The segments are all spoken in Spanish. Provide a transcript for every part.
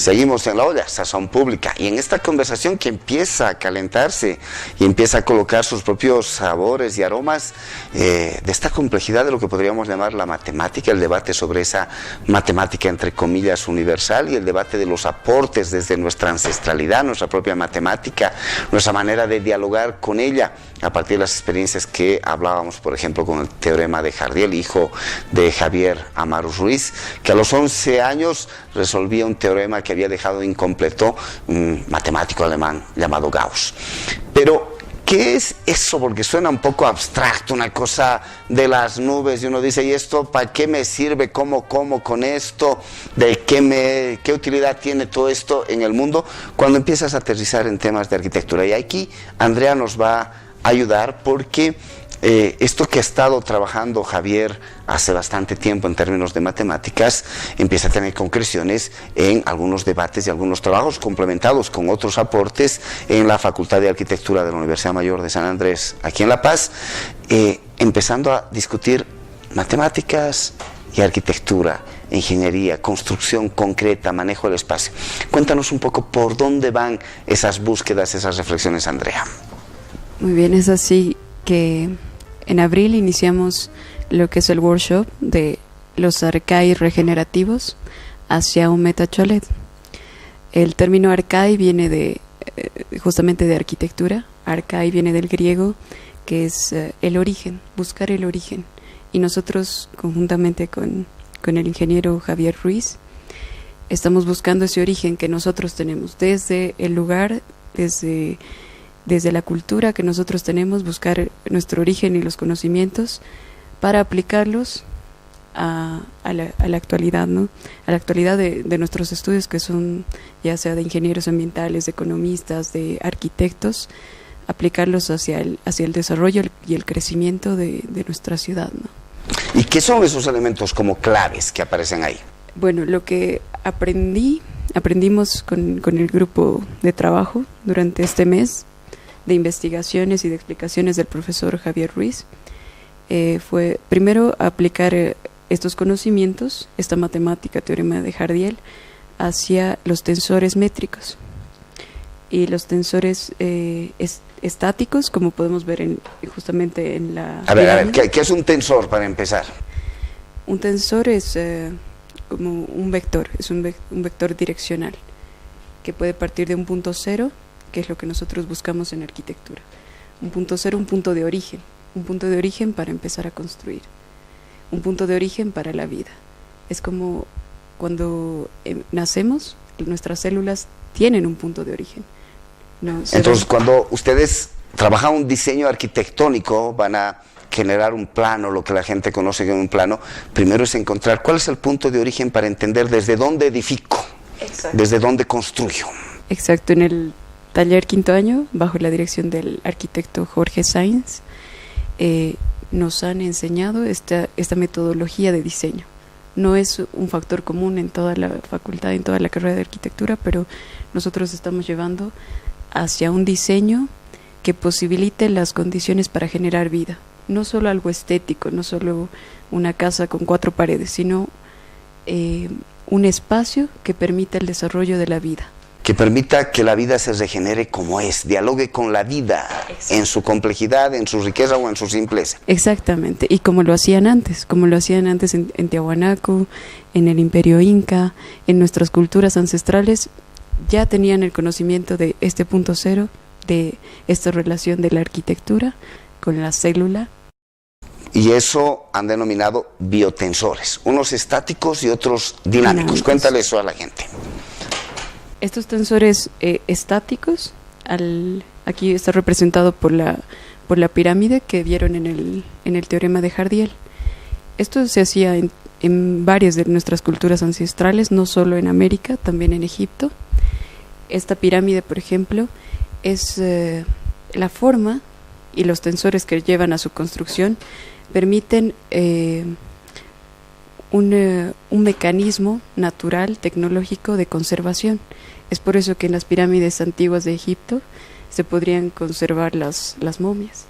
Seguimos en la olla, Sazón Pública, y en esta conversación que empieza a calentarse y empieza a colocar sus propios sabores y aromas de esta complejidad de lo que podríamos llamar la matemática, el debate sobre esa matemática entre comillas universal y el debate de los aportes desde nuestra ancestralidad, nuestra propia matemática, nuestra manera de dialogar con ella a partir de las experiencias que hablábamos, por ejemplo, con el teorema de Jardiel, hijo de Javier Amaro Ruiz, que a los 11 años resolvía un teorema que había dejado incompleto un matemático alemán llamado Gauss. Pero, ¿qué es eso? Porque suena un poco abstracto, una cosa de las nubes, y uno dice, ¿y esto para qué me sirve? ¿Cómo como con esto? ¿De qué utilidad tiene todo esto en el mundo? Cuando empiezas a aterrizar en temas de arquitectura. Y aquí Andrea nos va a ayudar porque esto que ha estado trabajando Javier hace bastante tiempo en términos de matemáticas empieza a tener concreciones en algunos debates y algunos trabajos complementados con otros aportes en la Facultad de Arquitectura de la Universidad Mayor de San Andrés, aquí en La Paz, empezando a discutir matemáticas y arquitectura, ingeniería, construcción concreta, manejo del espacio. Cuéntanos un poco por dónde van esas búsquedas, esas reflexiones, Andrea. Muy bien, es así que en abril iniciamos lo que es el workshop de los arcai regenerativos hacia un metacholet. El término arcai viene justamente de arquitectura. Arcai viene del griego, que es el origen, buscar el origen. Y nosotros, conjuntamente con el ingeniero Javier Ruiz, estamos buscando ese origen que nosotros tenemos, desde el lugar, desde la cultura que nosotros tenemos, buscar nuestro origen y los conocimientos para aplicarlos a la actualidad, ¿no? A la actualidad de nuestros estudios, que son ya sea de ingenieros ambientales, de economistas, de arquitectos, aplicarlos hacia el desarrollo y el crecimiento de nuestra ciudad, ¿no? ¿Y qué son esos elementos como claves que aparecen ahí? Bueno, lo que aprendimos con el grupo de trabajo durante este mes de investigaciones y de explicaciones del profesor Javier Ruiz, fue primero aplicar estos conocimientos, esta matemática, teorema de Jardiel, hacia los tensores métricos y los tensores estáticos, como podemos ver justamente en la... A ver, ¿qué es un tensor para empezar? Un tensor es como un vector, es un vector direccional, que puede partir de un punto cero, que es lo que nosotros buscamos en arquitectura. Un punto cero, un punto de origen para empezar a construir, un punto de origen para la vida. Es como cuando nacemos, nuestras células tienen un punto de origen. Entonces, cuando ustedes trabajan un diseño arquitectónico, van a generar un plano, lo que la gente conoce como un plano, primero es encontrar cuál es el punto de origen para entender desde dónde edifico, desde dónde construyo. Exacto, en el taller quinto año, bajo la dirección del arquitecto Jorge Sainz, nos han enseñado esta metodología de diseño. No es un factor común en toda la facultad, en toda la carrera de arquitectura, pero nosotros estamos llevando hacia un diseño que posibilite las condiciones para generar vida. No solo algo estético, no solo una casa con 4 paredes, sino un espacio que permita el desarrollo de la vida. Que permita que la vida se regenere como es, dialogue con la vida. Exacto. En su complejidad, en su riqueza o en su simpleza. Exactamente, y como lo hacían antes en Tiahuanaco, en el Imperio Inca, en nuestras culturas ancestrales, ya tenían el conocimiento de este punto cero, de esta relación de la arquitectura con la célula. Y eso han denominado biotensores, unos estáticos y otros dinámicos. Cuéntale eso a la gente. Estos tensores estáticos, aquí está representado por la pirámide que vieron en el teorema de Jardiel. Esto se hacía en varias de nuestras culturas ancestrales, no solo en América, también en Egipto. Esta pirámide, por ejemplo, es la forma y los tensores que llevan a su construcción permiten un mecanismo natural, tecnológico de conservación. Es por eso que en las pirámides antiguas de Egipto se podrían conservar las momias.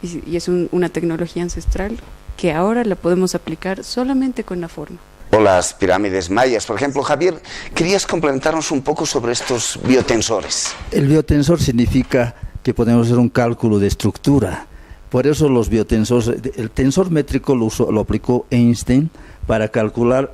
Y es una tecnología ancestral que ahora la podemos aplicar solamente con la forma. o las pirámides mayas. Por ejemplo, Javier, querías complementarnos un poco sobre estos biotensores. El biotensor significa que podemos hacer un cálculo de estructura. Por eso los biotensores, el tensor métrico lo aplicó Einstein para calcular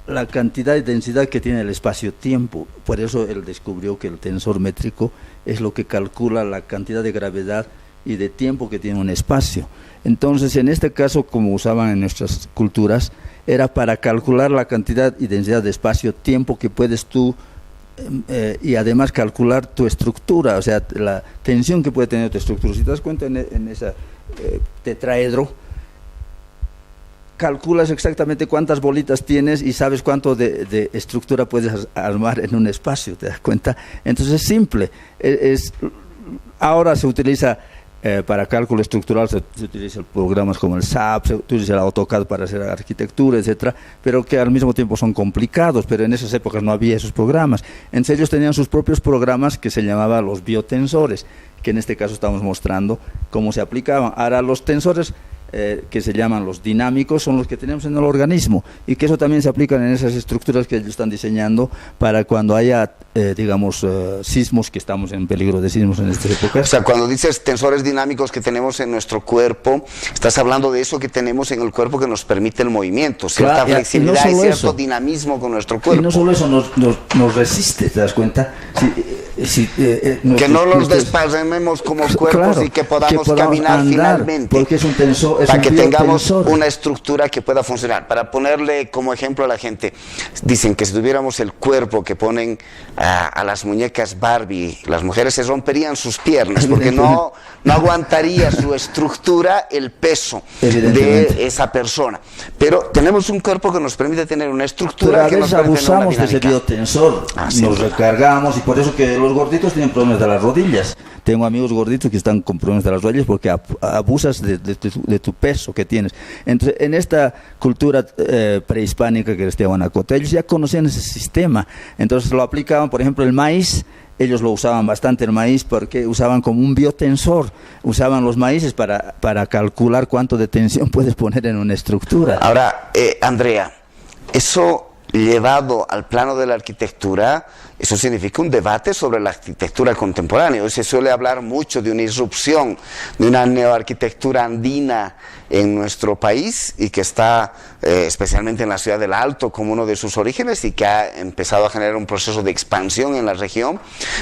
la cantidad y densidad que tiene el espacio-tiempo. Por eso él descubrió que el tensor métrico es lo que calcula la cantidad de gravedad y de tiempo que tiene un espacio. Entonces, en este caso, como usaban en nuestras culturas, era para calcular la cantidad y densidad de espacio-tiempo que puedes tú y además calcular tu estructura, o sea, la tensión que puede tener tu estructura. Si te das cuenta en ese tetraedro, calculas exactamente cuántas bolitas tienes y sabes cuánto de estructura puedes armar en un espacio, ¿te das cuenta? Entonces es simple. Ahora se utiliza para cálculo estructural, se utilizan programas como el SAP, se utiliza el AutoCAD para hacer arquitectura, etcétera, pero que al mismo tiempo son complicados, pero en esas épocas no había esos programas. Entonces ellos tenían sus propios programas que se llamaban los biotensores, que en este caso estamos mostrando cómo se aplicaban. Ahora los tensores que se llaman los dinámicos son los que tenemos en el organismo y que eso también se aplican en esas estructuras que ellos están diseñando para cuando haya, sismos, que estamos en peligro de sismos en estas épocas. O sea, cuando dices tensores dinámicos que tenemos en nuestro cuerpo, estás hablando de eso que tenemos en el cuerpo que nos permite el movimiento, cierta flexibilidad y cierto dinamismo con nuestro cuerpo. Y no solo eso, nos resiste, ¿te das cuenta? Que no los desparramemos como cuerpos y que podamos caminar andar, finalmente. Porque es un tensor, para que tengamos una estructura que pueda funcionar. Para ponerle como ejemplo a la gente, dicen que si tuviéramos el cuerpo que ponen a las muñecas Barbie, las mujeres se romperían sus piernas porque no aguantaría su estructura el peso de esa persona. Pero tenemos un cuerpo que nos permite tener una estructura. Pero a veces abusamos de ese biotensor, nos recargamos, y por eso que los gorditos tienen problemas de las rodillas. Tengo amigos gorditos que están con problemas de las rodillas porque abusas de tu peso que tienes. Entonces, en esta cultura prehispánica que es Tiahuanacote, ellos ya conocían ese sistema. Entonces lo aplicaban, por ejemplo, el maíz. Ellos lo usaban bastante, el maíz, porque usaban como un biotensor. Usaban los maíces para calcular cuánto de tensión puedes poner en una estructura. Ahora, Andrea, eso llevado al plano de la arquitectura, eso significa un debate sobre la arquitectura contemporánea. Hoy se suele hablar mucho de una irrupción, de una neoarquitectura andina en nuestro país y que está especialmente en la ciudad del Alto como uno de sus orígenes y que ha empezado a generar un proceso de expansión en la región,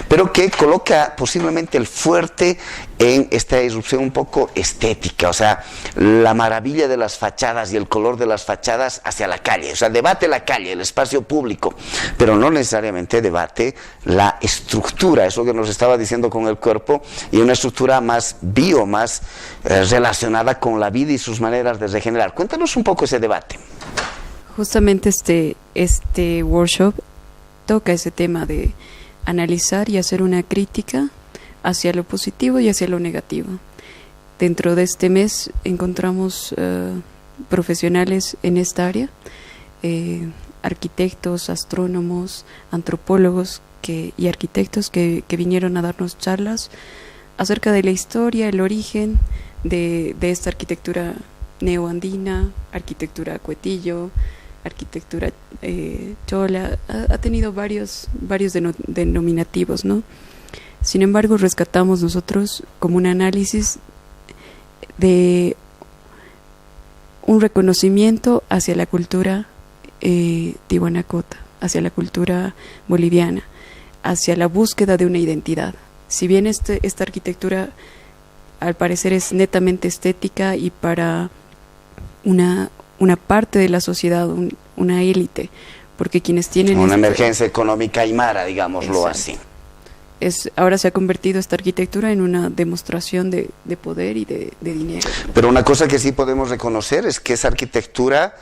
pero que coloca posiblemente el fuerte en esta irrupción un poco estética, o sea, la maravilla de las fachadas y el color de las fachadas hacia la calle, o sea, debate la calle, el espacio público, pero no necesariamente debate la estructura, eso que nos estaba diciendo con el cuerpo, y una estructura más más relacionada con la vida y sus maneras de regenerar. Cuéntanos un poco ese debate. Justamente este workshop toca ese tema de analizar y hacer una crítica hacia lo positivo y hacia lo negativo. Dentro de este mes encontramos profesionales en esta área, arquitectos, astrónomos, antropólogos y arquitectos que vinieron a darnos charlas acerca de la historia, el origen de esta arquitectura neoandina, arquitectura cuetillo, arquitectura chola. Ha tenido varios denominativos, ¿no? Sin embargo, rescatamos nosotros como un análisis de un reconocimiento hacia la cultura tiahuanacota, hacia la cultura boliviana, hacia la búsqueda de una identidad. Si bien esta arquitectura al parecer es netamente estética y para una parte de la sociedad, una élite, porque quienes tienen una emergencia económica aymara, digámoslo así. Ahora se ha convertido esta arquitectura en una demostración de poder y de dinero. Pero una cosa que sí podemos reconocer es que esa arquitectura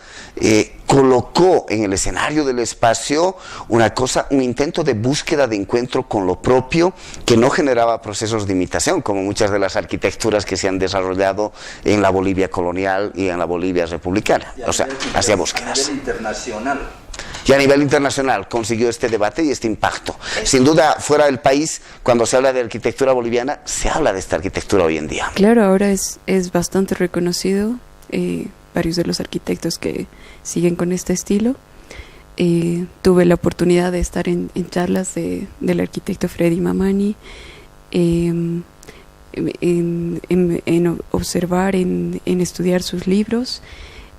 colocó en el escenario del espacio un intento de búsqueda de encuentro con lo propio que no generaba procesos de imitación, como muchas de las arquitecturas que se han desarrollado en la Bolivia colonial y en la Bolivia republicana, o sea, hacia búsquedas. A nivel internacional. Y a nivel internacional consiguió este debate y este impacto. Sin duda, fuera del país, cuando se habla de arquitectura boliviana, se habla de esta arquitectura hoy en día. Claro, ahora es bastante reconocido varios de los arquitectos que siguen con este estilo. Tuve la oportunidad de estar en charlas del arquitecto Freddy Mamani, en observar, en estudiar sus libros,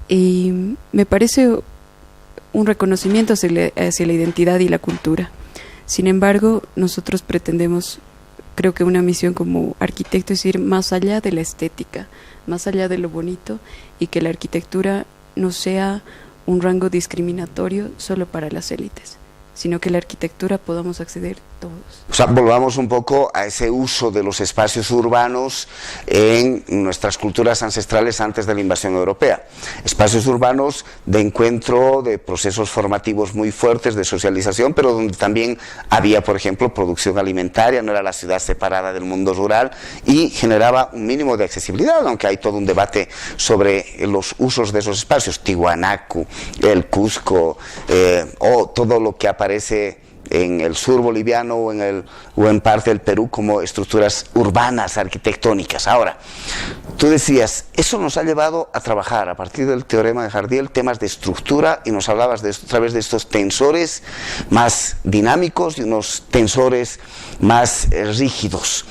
y me parece un reconocimiento hacia la identidad y la cultura. Sin embargo, nosotros pretendemos, creo que una misión como arquitecto es ir más allá de la estética, más allá de lo bonito, y que la arquitectura no sea un rango discriminatorio solo para las élites, sino que la arquitectura podamos acceder todos. O sea, volvamos un poco a ese uso de los espacios urbanos en nuestras culturas ancestrales antes de la invasión europea. Espacios urbanos de encuentro, de procesos formativos muy fuertes, de socialización, pero donde también había, por ejemplo, producción alimentaria, no era la ciudad separada del mundo rural y generaba un mínimo de accesibilidad, aunque hay todo un debate sobre los usos de esos espacios. Tiwanaku, el Cusco, o todo lo que aparece en el sur boliviano o en parte del Perú como estructuras urbanas, arquitectónicas. Ahora, tú decías, eso nos ha llevado a trabajar a partir del teorema de Jardiel temas de estructura, y nos hablabas de esto, a través de estos tensores más dinámicos y unos tensores más rígidos.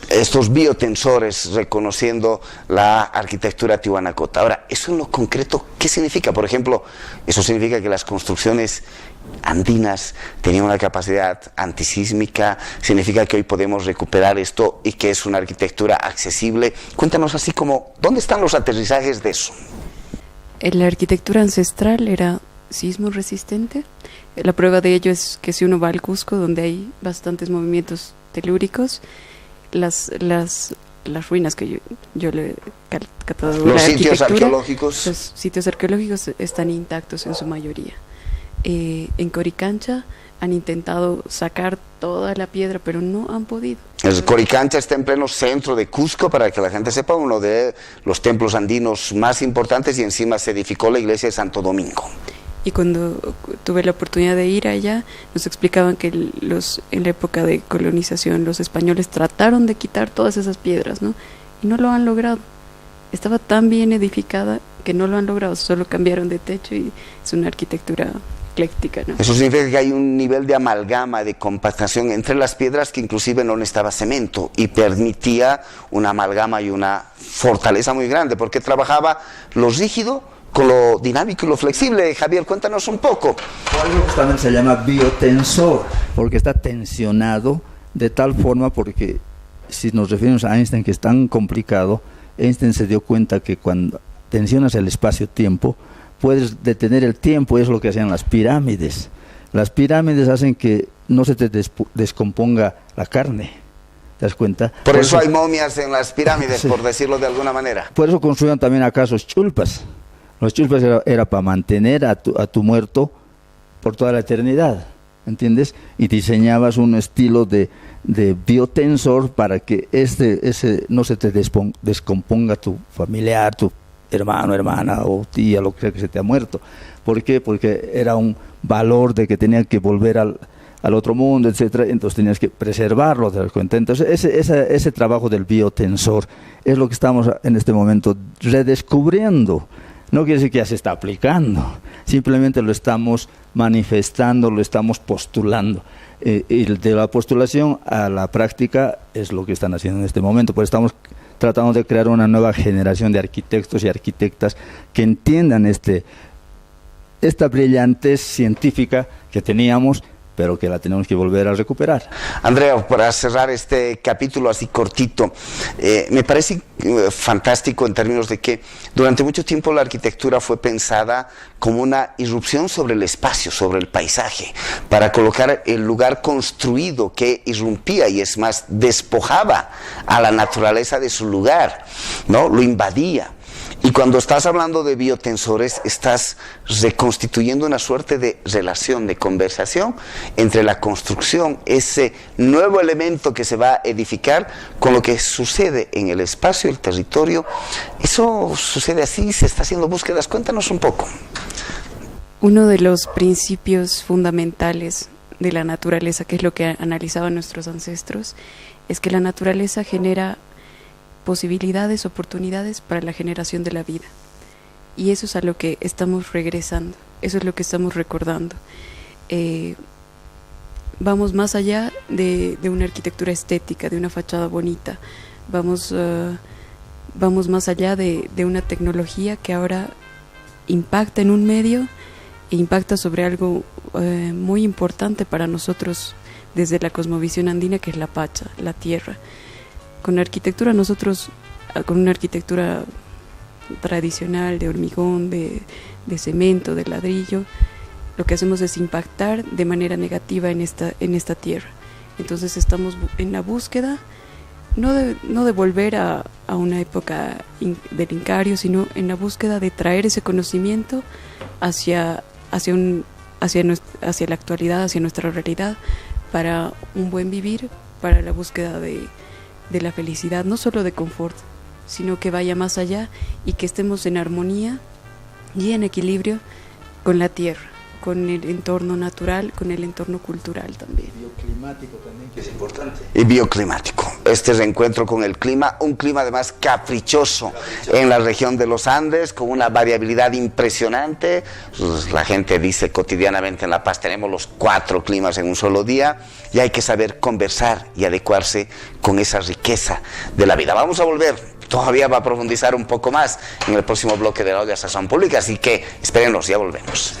Estos biotensores, reconociendo la arquitectura tihuanacota. Ahora, eso en lo concreto, ¿qué significa? Por ejemplo, eso significa que las construcciones andinas tenían una capacidad antisísmica, significa que hoy podemos recuperar esto y que es una arquitectura accesible. Cuéntanos así como, ¿dónde están los aterrizajes de eso? La arquitectura ancestral era sismo resistente. La prueba de ello es que si uno va al Cusco, donde hay bastantes movimientos telúricos, las ruinas que yo le catalogo, los sitios arqueológicos, los sitios arqueológicos están intactos en su mayoría. En Coricancha han intentado sacar toda la piedra, pero no han podido. El Coricancha está en pleno centro de Cusco, para que la gente sepa, uno de los templos andinos más importantes, y encima se edificó la iglesia de Santo Domingo. Y cuando tuve la oportunidad de ir allá, nos explicaban que en la época de colonización los españoles trataron de quitar todas esas piedras, ¿no? Y no lo han logrado. Estaba tan bien edificada que no lo han logrado, solo cambiaron de techo y es una arquitectura ecléctica, ¿no? Eso significa que hay un nivel de amalgama, de compactación entre las piedras que inclusive no necesitaba cemento y permitía una amalgama y una fortaleza muy grande, porque trabajaba lo rígido con lo dinámico y lo flexible. Javier, cuéntanos un poco. Algo que también se llama biotensor, porque está tensionado de tal forma, porque si nos referimos a Einstein, que es tan complicado, Einstein se dio cuenta que cuando tensionas el espacio-tiempo, puedes detener el tiempo. Es lo que hacían las pirámides. Las pirámides hacen que no se te descomponga la carne. ¿Te das cuenta? Por eso hay momias en las pirámides, sí, por decirlo de alguna manera. Por eso construían también acá los chulpas. Los chulpas era para mantener a tu muerto por toda la eternidad, ¿entiendes? Y diseñabas un estilo de biotensor para que ese no se te descomponga tu familiar, tu hermano, hermana o tía, lo que sea que se te ha muerto. ¿Por qué? Porque era un valor de que tenía que volver al otro mundo, etcétera. Entonces tenías que preservarlo, ¿te das cuenta? Entonces ese trabajo del biotensor es lo que estamos en este momento redescubriendo. No quiere decir que ya se está aplicando, simplemente lo estamos manifestando, lo estamos postulando. Y de la postulación a la práctica es lo que están haciendo en este momento, pues estamos tratando de crear una nueva generación de arquitectos y arquitectas que entiendan esta brillantez científica que teníamos, pero que la tenemos que volver a recuperar. Andrea, para cerrar este capítulo así cortito, me parece fantástico en términos de que durante mucho tiempo la arquitectura fue pensada como una irrupción sobre el espacio, sobre el paisaje, para colocar el lugar construido que irrumpía y, es más, despojaba a la naturaleza de su lugar, ¿no? Lo invadía. Y cuando estás hablando de biotensores, estás reconstituyendo una suerte de relación, de conversación entre la construcción, ese nuevo elemento que se va a edificar, con lo que sucede en el espacio, el territorio. Eso sucede así, se está haciendo búsquedas. Cuéntanos un poco. Uno de los principios fundamentales de la naturaleza, que es lo que analizaban nuestros ancestros, es que la naturaleza genera posibilidades, oportunidades para la generación de la vida. y eso es a lo que estamos regresando, eso es lo que estamos recordando. Vamos más allá de una arquitectura estética, de una fachada bonita, vamos más allá de una tecnología que ahora impacta en un medio e impacta sobre algo muy importante para nosotros desde la cosmovisión andina, que es la Pacha, la tierra. Con la arquitectura nosotros, con una arquitectura tradicional de hormigón, de cemento, de ladrillo, lo que hacemos es impactar de manera negativa en esta tierra. Entonces estamos en la búsqueda no de volver a una época del Incario, sino en la búsqueda de traer ese conocimiento hacia la actualidad, hacia nuestra realidad, para un buen vivir, para la búsqueda de la felicidad, no solo de confort, sino que vaya más allá y que estemos en armonía y en equilibrio con la tierra, con el entorno natural, con el entorno cultural también. Bioclimático también, que es importante. Y bioclimático. Este reencuentro con el clima, un clima además caprichoso en la región de los Andes, con una variabilidad impresionante. Pues la gente dice cotidianamente en La Paz tenemos los 4 climas en un solo día, y hay que saber conversar y adecuarse con esa riqueza de la vida. Vamos a volver, todavía va a profundizar un poco más en el próximo bloque de la Olla Sazón Pública, así que espérenos, ya volvemos.